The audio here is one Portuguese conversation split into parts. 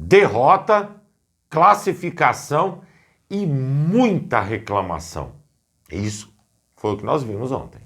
derrota, classificação e muita reclamação. Isso foi o que nós vimos ontem.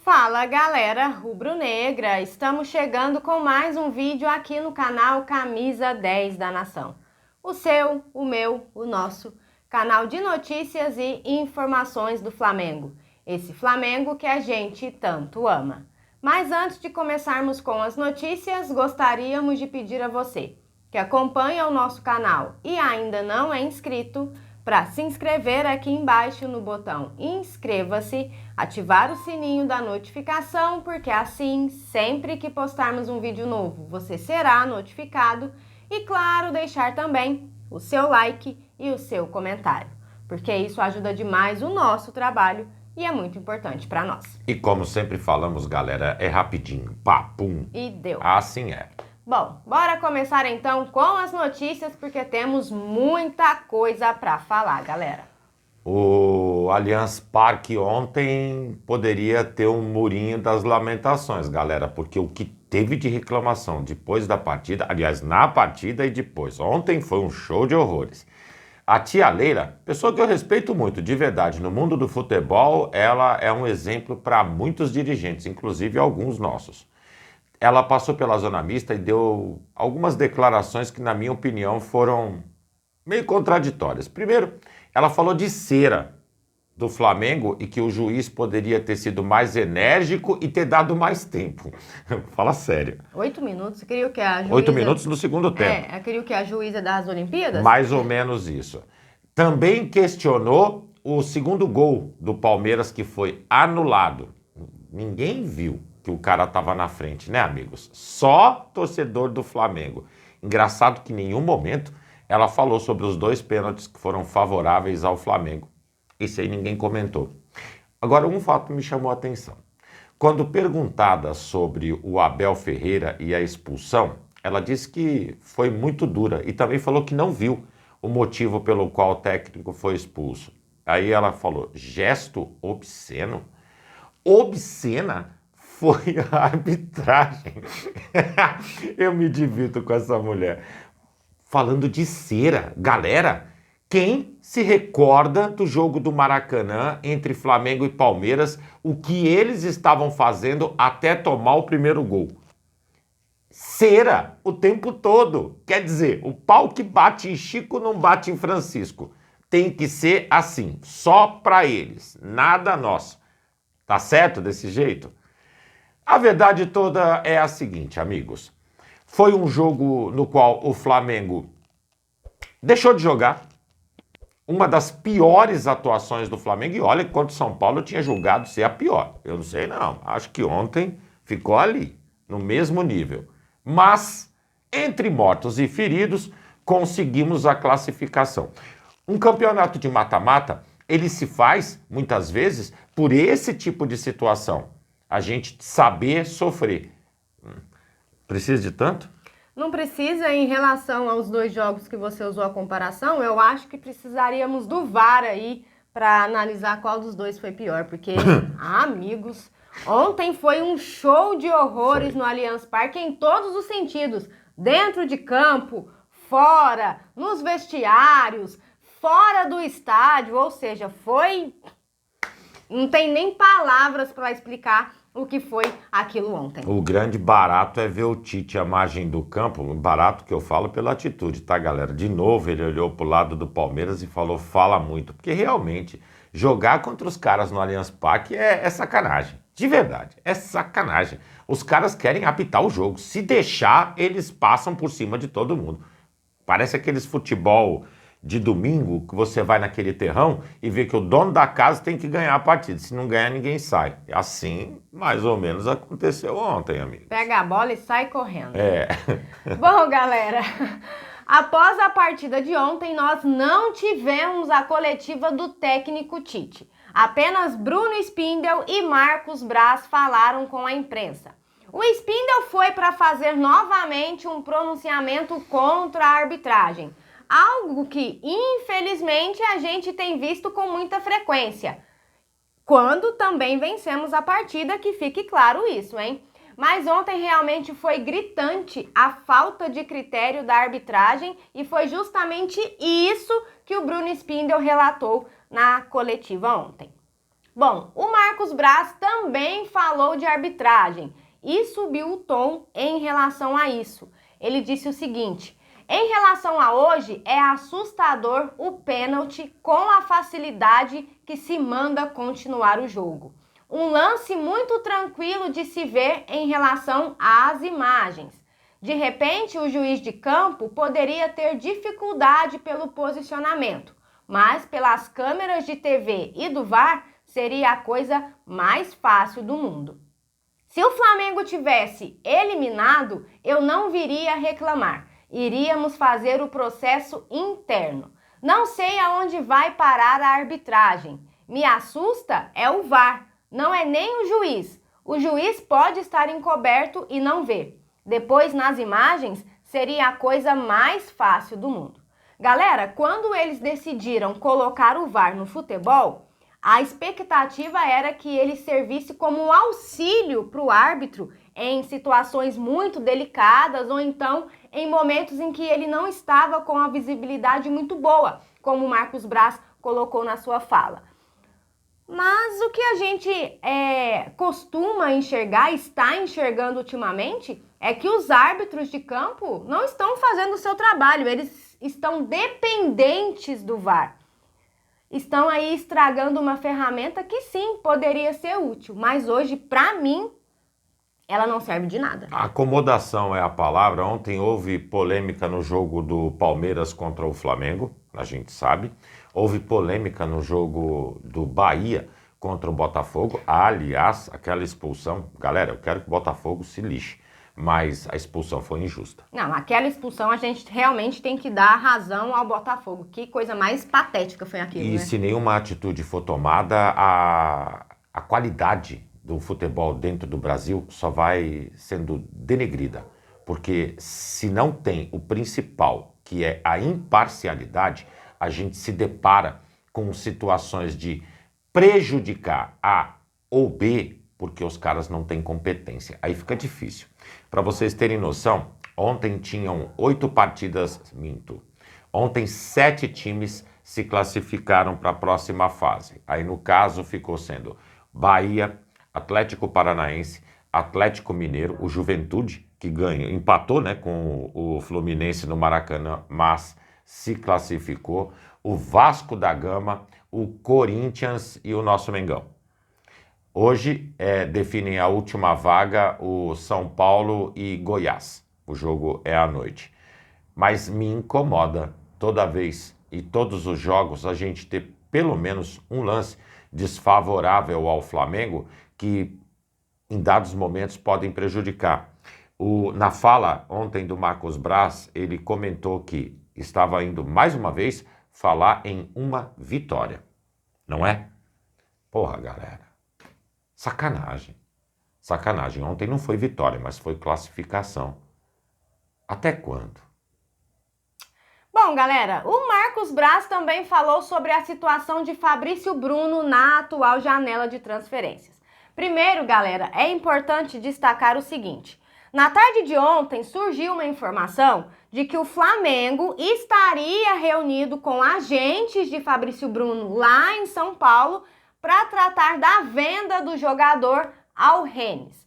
Fala galera rubro-negra, estamos chegando com mais um vídeo aqui no canal Camisa 10 da Nação. O seu, o meu, o nosso canal de notícias e informações do Flamengo. Esse Flamengo que a gente tanto ama. Mas antes de começarmos com as notícias, gostaríamos de pedir a você que acompanha o nosso canal e ainda não é inscrito, para se inscrever aqui embaixo no botão inscreva-se, ativar o sininho da notificação, porque assim, sempre que postarmos um vídeo novo, você será notificado e, claro, deixar também o seu like e o seu comentário, porque isso ajuda demais o nosso trabalho e é muito importante para nós. E como sempre falamos, galera, é rapidinho, papum. E deu. Assim é. Bom, bora começar então com as notícias, porque temos muita coisa para falar, galera. O Allianz Parque ontem poderia ter um murinho das lamentações, galera, porque o que teve de reclamação depois da partida, aliás, na partida e depois, ontem foi um show de horrores. A tia Leila, pessoa que eu respeito muito, de verdade, no mundo do futebol, ela é um exemplo para muitos dirigentes, inclusive alguns nossos. Ela passou pela zona mista e deu algumas declarações que, na minha opinião, foram meio contraditórias. Primeiro, ela falou de cera do Flamengo e que o juiz poderia ter sido mais enérgico e ter dado mais tempo. Fala sério. 8 minutos? Você queria o que a juíza... 8 minutos no segundo tempo. Eu queria o que a juíza das Olimpíadas? Mais ou menos isso. Também questionou o segundo gol do Palmeiras que foi anulado. Ninguém viu que o cara estava na frente, né, amigos? Só torcedor do Flamengo. Engraçado que em nenhum momento ela falou sobre os 2 pênaltis que foram favoráveis ao Flamengo. Isso aí ninguém comentou. Agora, um fato me chamou a atenção. Quando perguntada sobre o Abel Ferreira e a expulsão, ela disse que foi muito dura e também falou que não viu o motivo pelo qual o técnico foi expulso. Aí ela falou, gesto obsceno? Obscena foi a arbitragem. Eu me divirto com essa mulher. Falando de cera, galera, quem se recorda do jogo do Maracanã entre Flamengo e Palmeiras, o que eles estavam fazendo até tomar o primeiro gol? Cera o tempo todo. Quer dizer, o pau que bate em Chico não bate em Francisco. Tem que ser assim, só para eles, nada nosso. Tá certo desse jeito? A verdade toda é a seguinte, amigos. Foi um jogo no qual o Flamengo deixou de jogar. Uma das piores atuações do Flamengo. E olha que contra o São Paulo eu tinha julgado ser a pior. Eu não sei não. Acho que ontem ficou ali, no mesmo nível. Mas, entre mortos e feridos, conseguimos a classificação. Um campeonato de mata-mata, ele se faz, muitas vezes, por esse tipo de situação. A gente saber sofrer. Precisa de tanto? Não precisa. Em relação aos 2 jogos que você usou a comparação, eu acho que precisaríamos do VAR aí para analisar qual dos 2 foi pior, porque, amigos, ontem foi um show de horrores no Allianz Parque em todos os sentidos, dentro de campo, fora, nos vestiários, fora do estádio, ou seja, foi... Não tem nem palavras para explicar o que foi aquilo ontem. O grande barato é ver o Tite à margem do campo, barato que eu falo pela atitude, tá, galera? De novo ele olhou pro lado do Palmeiras e falou, fala muito, porque realmente jogar contra os caras no Allianz Parque é sacanagem, de verdade, é sacanagem. Os caras querem apitar o jogo, se deixar eles passam por cima de todo mundo. Parece aqueles futebol de domingo, que você vai naquele terrão e vê que o dono da casa tem que ganhar a partida. Se não ganhar, ninguém sai. Assim, mais ou menos, aconteceu ontem, amigo. Pega a bola e sai correndo. É. Bom, galera, após a partida de ontem, nós não tivemos a coletiva do técnico Tite. Apenas Bruno Spindel e Marcos Braz falaram com a imprensa. O Spindel foi para fazer novamente um pronunciamento contra a arbitragem. Algo que, infelizmente, a gente tem visto com muita frequência. Quando também vencemos a partida, que fique claro isso, hein? Mas ontem realmente foi gritante a falta de critério da arbitragem e foi justamente isso que o Bruno Spindel relatou na coletiva ontem. Bom, o Marcos Braz também falou de arbitragem e subiu o tom em relação a isso. Ele disse o seguinte: em relação a hoje, é assustador o pênalti com a facilidade que se manda continuar o jogo. Um lance muito tranquilo de se ver em relação às imagens. De repente, o juiz de campo poderia ter dificuldade pelo posicionamento, mas pelas câmeras de TV e do VAR seria a coisa mais fácil do mundo. Se o Flamengo tivesse eliminado, eu não viria reclamar. Iríamos fazer o processo interno. Não sei aonde vai parar a arbitragem. Me assusta é o VAR, não é nem o juiz. O juiz pode estar encoberto e não ver. Depois, nas imagens, seria a coisa mais fácil do mundo. Galera, quando eles decidiram colocar o VAR no futebol, a expectativa era que ele servisse como um auxílio para o árbitro em situações muito delicadas ou então em momentos em que ele não estava com a visibilidade muito boa, como o Marcos Braz colocou na sua fala. Mas o que a gente costuma enxergar, está enxergando ultimamente, é que os árbitros de campo não estão fazendo o seu trabalho, eles estão dependentes do VAR. Estão aí estragando uma ferramenta que sim, poderia ser útil, mas hoje, para mim, ela não serve de nada. Acomodação é a palavra. Ontem houve polêmica no jogo do Palmeiras contra o Flamengo, a gente sabe. Houve polêmica no jogo do Bahia contra o Botafogo. Aliás, aquela expulsão, galera, eu quero que o Botafogo se lixe, mas a expulsão foi injusta. Não, aquela expulsão a gente realmente tem que dar razão ao Botafogo. Que coisa mais patética foi aquilo, E né? se nenhuma atitude for tomada, a qualidade do futebol dentro do Brasil só vai sendo denegrida. Porque se não tem o principal, que é a imparcialidade, a gente se depara com situações de prejudicar A ou B, porque os caras não têm competência. Aí fica difícil. Para vocês terem noção, ontem tinham 8 partidas, ontem 7 times se classificaram para a próxima fase. Aí no caso ficou sendo Bahia, Atlético Paranaense, Atlético Mineiro, o Juventude, que empatou, né, com o Fluminense no Maracanã, mas se classificou, o Vasco da Gama, o Corinthians e o nosso Mengão. Hoje definem a última vaga o São Paulo e Goiás. O jogo é à noite. Mas me incomoda toda vez e todos os jogos a gente ter pelo menos um lance desfavorável ao Flamengo que em dados momentos podem prejudicar. Na fala ontem do Marcos Braz, ele comentou que estava indo mais uma vez falar em uma vitória. Não é? Porra, galera. Sacanagem. Sacanagem. Ontem não foi vitória, mas foi classificação. Até quando? Bom, galera, o Marcos Braz também falou sobre a situação de Fabrício Bruno na atual janela de transferências. Primeiro, galera, é importante destacar o seguinte. Na tarde de ontem surgiu uma informação de que o Flamengo estaria reunido com agentes de Fabrício Bruno lá em São Paulo para tratar da venda do jogador ao Rennes.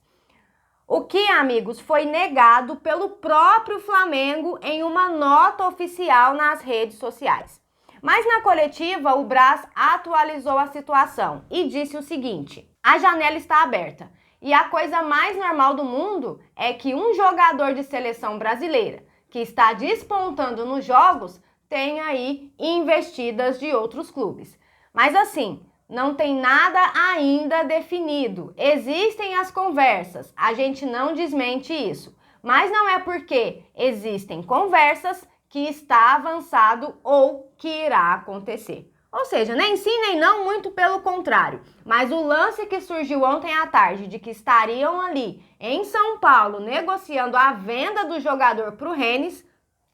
O que, amigos, foi negado pelo próprio Flamengo em uma nota oficial nas redes sociais. Mas na coletiva, o Braz atualizou a situação e disse o seguinte: a janela está aberta e a coisa mais normal do mundo é que um jogador de seleção brasileira que está despontando nos jogos tenha aí investidas de outros clubes. Mas assim, não tem nada ainda definido. Existem as conversas, a gente não desmente isso. Mas não é porque existem conversas que está avançado ou que irá acontecer. Ou seja, nem sim nem não, muito pelo contrário. Mas o lance que surgiu ontem à tarde de que estariam ali em São Paulo negociando a venda do jogador para o Rennes,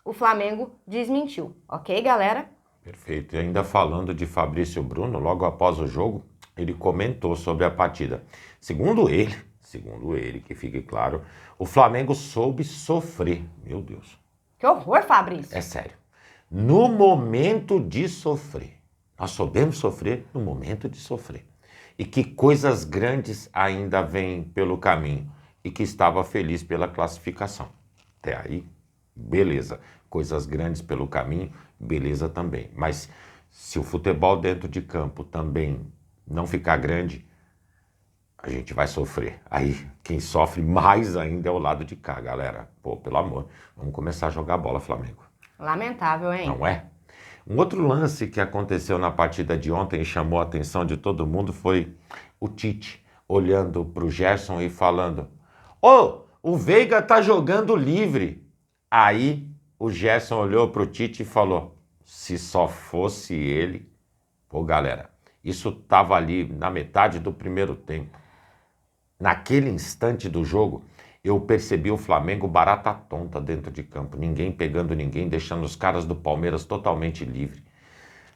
o Flamengo desmentiu. Ok, galera? Perfeito. E ainda falando de Fabrício Bruno, logo após o jogo, ele comentou sobre a partida. Segundo segundo ele, que fique claro, o Flamengo soube sofrer. Meu Deus. Que horror, Fabrício. É sério. No momento de sofrer. Nós soubemos sofrer no momento de sofrer. E que coisas grandes ainda vêm pelo caminho. E que estava feliz pela classificação. Até aí, beleza. Coisas grandes pelo caminho, beleza também. Mas se o futebol dentro de campo também não ficar grande, a gente vai sofrer. Aí, quem sofre mais ainda é o lado de cá, galera. Pô, pelo amor, vamos começar a jogar bola, Flamengo. Lamentável, hein? Não é? Um outro lance que aconteceu na partida de ontem e chamou a atenção de todo mundo foi o Tite olhando para o Gerson e falando: "Ô, o Veiga tá jogando livre." Aí o Gerson olhou para o Tite e falou: "Se só fosse ele." Pô, galera, isso tava ali na metade do primeiro tempo. Naquele instante do jogo, eu percebi o Flamengo barata tonta dentro de campo. Ninguém pegando ninguém, deixando os caras do Palmeiras totalmente livre.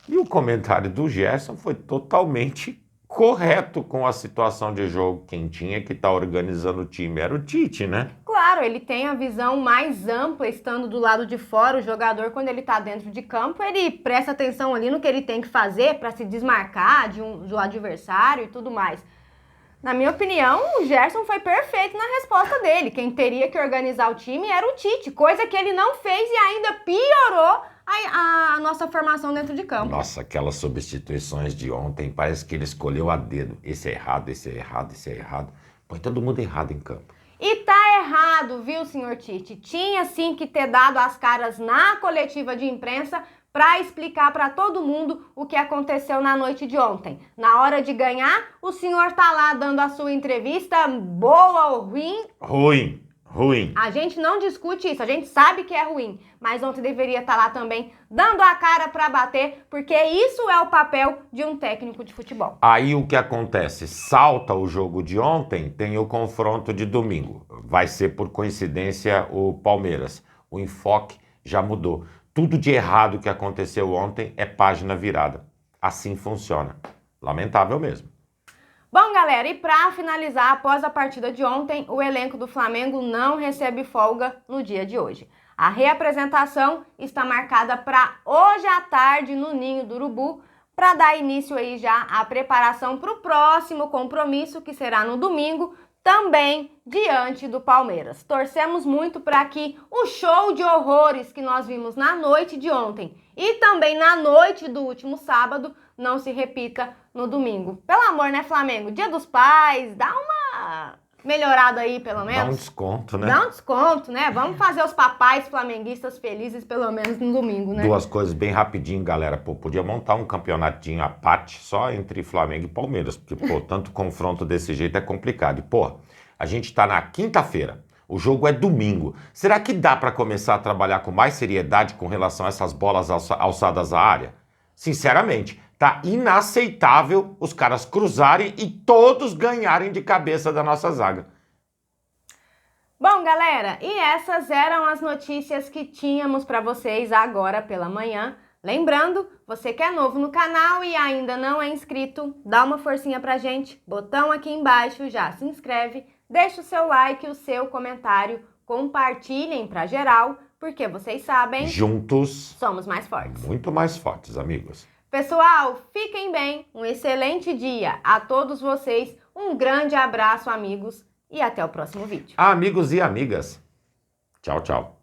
E o comentário do Gerson foi totalmente correto com a situação de jogo. Quem tinha que estar organizando o time era o Tite, né? Claro, ele tem a visão mais ampla estando do lado de fora. O jogador, quando ele tá dentro de campo, ele presta atenção ali no que ele tem que fazer para se desmarcar do adversário e tudo mais. Na minha opinião, o Gerson foi perfeito na resposta dele. Quem teria que organizar o time era o Tite, coisa que ele não fez e ainda piorou a nossa formação dentro de campo. Nossa, aquelas substituições de ontem, parece que ele escolheu a dedo. Esse é errado, esse é errado, esse é errado. Põe todo mundo errado em campo. E tá errado, viu, senhor Tite? Tinha sim que ter dado as caras na coletiva de imprensa para explicar para todo mundo o que aconteceu na noite de ontem. Na hora de ganhar, o senhor tá lá dando a sua entrevista, boa ou ruim? Ruim. A gente não discute isso, a gente sabe que é ruim, mas ontem deveria estar lá também dando a cara para bater, porque isso é o papel de um técnico de futebol. Aí o que acontece? Salta o jogo de ontem, tem o confronto de domingo. Vai ser por coincidência o Palmeiras. O enfoque já mudou. Tudo de errado que aconteceu ontem é página virada. Assim funciona. Lamentável mesmo. Bom, galera, e para finalizar, após a partida de ontem, o elenco do Flamengo não recebe folga no dia de hoje. A reapresentação está marcada para hoje à tarde no Ninho do Urubu, para dar início aí já à preparação para o próximo compromisso, que será no domingo, também diante do Palmeiras. Torcemos muito para que o show de horrores que nós vimos na noite de ontem e também na noite do último sábado não se repita no domingo. Pelo amor, né, Flamengo? Dia dos Pais, dá uma melhorada aí, pelo menos. Dá um desconto, né? Dá um desconto, né? Vamos fazer os papais flamenguistas felizes, pelo menos no domingo, né? Duas coisas bem rapidinho, galera. Pô, podia montar um campeonatinho à parte só entre Flamengo e Palmeiras, porque, pô, tanto confronto desse jeito é complicado. E, pô, a gente tá na quinta-feira, o jogo é domingo. Será que dá para começar a trabalhar com mais seriedade com relação a essas bolas alçadas à área? Sinceramente, tá inaceitável os caras cruzarem e todos ganharem de cabeça da nossa zaga. Bom, galera, e essas eram as notícias que tínhamos para vocês agora pela manhã. Lembrando, você que é novo no canal e ainda não é inscrito, dá uma forcinha pra gente, botão aqui embaixo, já se inscreve, deixa o seu like, o seu comentário, compartilhem pra geral, porque vocês sabem, juntos somos mais fortes. Muito mais fortes, amigos. Pessoal, fiquem bem, um excelente dia a todos vocês, um grande abraço, amigos, e até o próximo vídeo. Amigos e amigas, tchau, tchau.